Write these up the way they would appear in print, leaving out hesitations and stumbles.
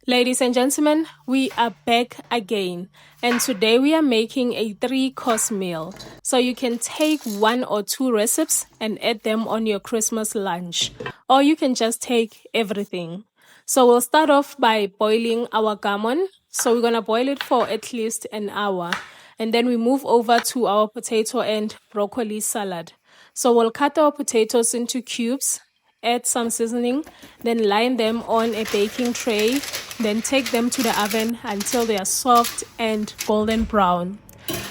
Ladies and gentlemen, we are back again, and today we are making a 3-course meal. So you can take 1 or 2 recipes and add them on your Christmas lunch, or you can just take everything. So we'll start off by boiling our gammon. So we're gonna boil it for at least an hour, and then we move over to our potato and broccoli salad. So we'll cut our potatoes into cubes, add some seasoning, then line them on a baking tray, then take them to the oven until they are soft and golden brown.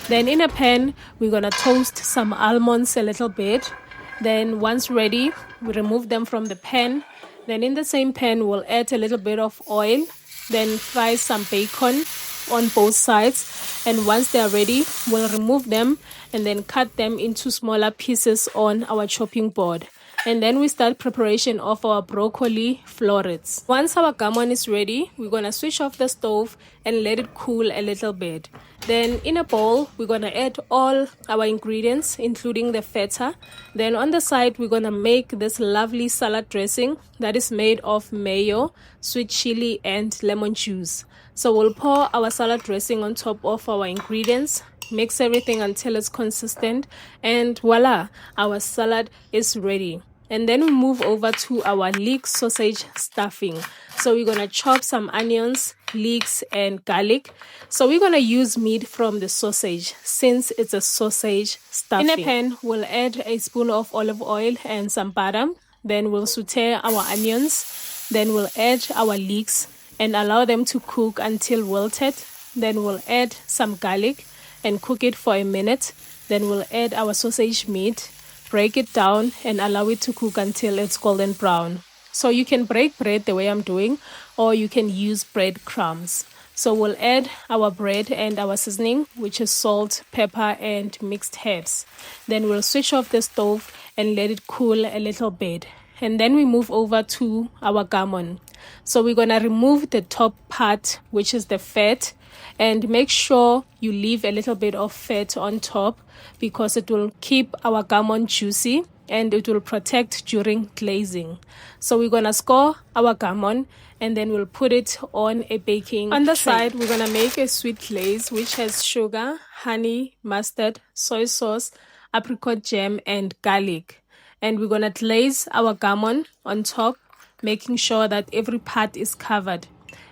Then in a pan, we're gonna toast some almonds a little bit. Then once ready, we remove them from the pan. Then in the same pan, we'll add a little bit of oil, then fry some bacon on both sides. And once they are ready, we'll remove them and then cut them into smaller pieces on our chopping board. And then we start preparation of our broccoli florets. Once our gammon is ready, we're gonna switch off the stove and let it cool a little bit. Then in a bowl, we're gonna add all our ingredients, including the feta. Then on the side, we're gonna make this lovely salad dressing that is made of mayo, sweet chili, and lemon juice. So we'll pour our salad dressing on top of our ingredients, mix everything until it's consistent, and voila, our salad is ready. And then we move over to our leek sausage stuffing. So we're gonna chop some onions, leeks, and garlic. So we're gonna use meat from the sausage since it's a sausage stuffing. In a pan, we'll add a spoon of olive oil and some butter. Then we'll saute our onions. Then we'll add our leeks and allow them to cook until wilted. Then we'll add some garlic and cook it for a minute. Then we'll add our sausage meat, break it down, and allow it to cook until it's golden brown. So you can break bread the way I'm doing, or you can use breadcrumbs. So we'll add our bread and our seasoning, which is salt, pepper, and mixed herbs. Then we'll switch off the stove and let it cool a little bit. And then we move over to our gammon. So we're gonna remove the top part, which is the fat, and make sure you leave a little bit of fat on top because it will keep our gammon juicy and it will protect during glazing. So we're gonna score our gammon and then we'll put it on a baking On the side, we're gonna make a sweet glaze which has sugar, honey, mustard, soy sauce, apricot jam, and garlic. And we're gonna glaze our gammon on top, making sure that every part is covered.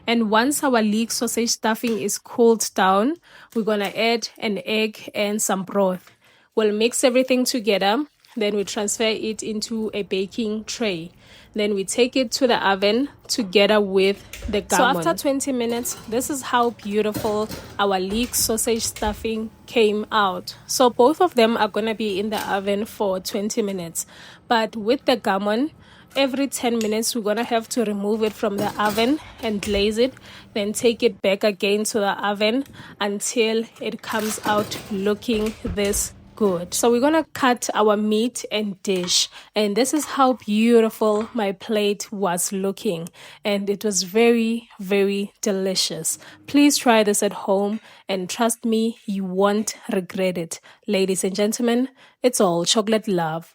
And once our leek sausage stuffing is cooled down, we're gonna add an egg and some broth. We'll mix everything together, then we transfer it into a baking tray. Then we take it to the oven together with the gammon. So after 20 minutes, this is how beautiful our leek sausage stuffing came out. So both of them are gonna be in the oven for 20 minutes. But with the gammon, every 10 minutes we're gonna have to remove it from the oven and glaze it, then take it back again to the oven until it comes out looking this good. So we're gonna cut our meat and dish, and this is how beautiful my plate was looking, and it was very, very delicious. Please try this at home and trust me, you won't regret it. Ladies and gentlemen, it's all chocolate love.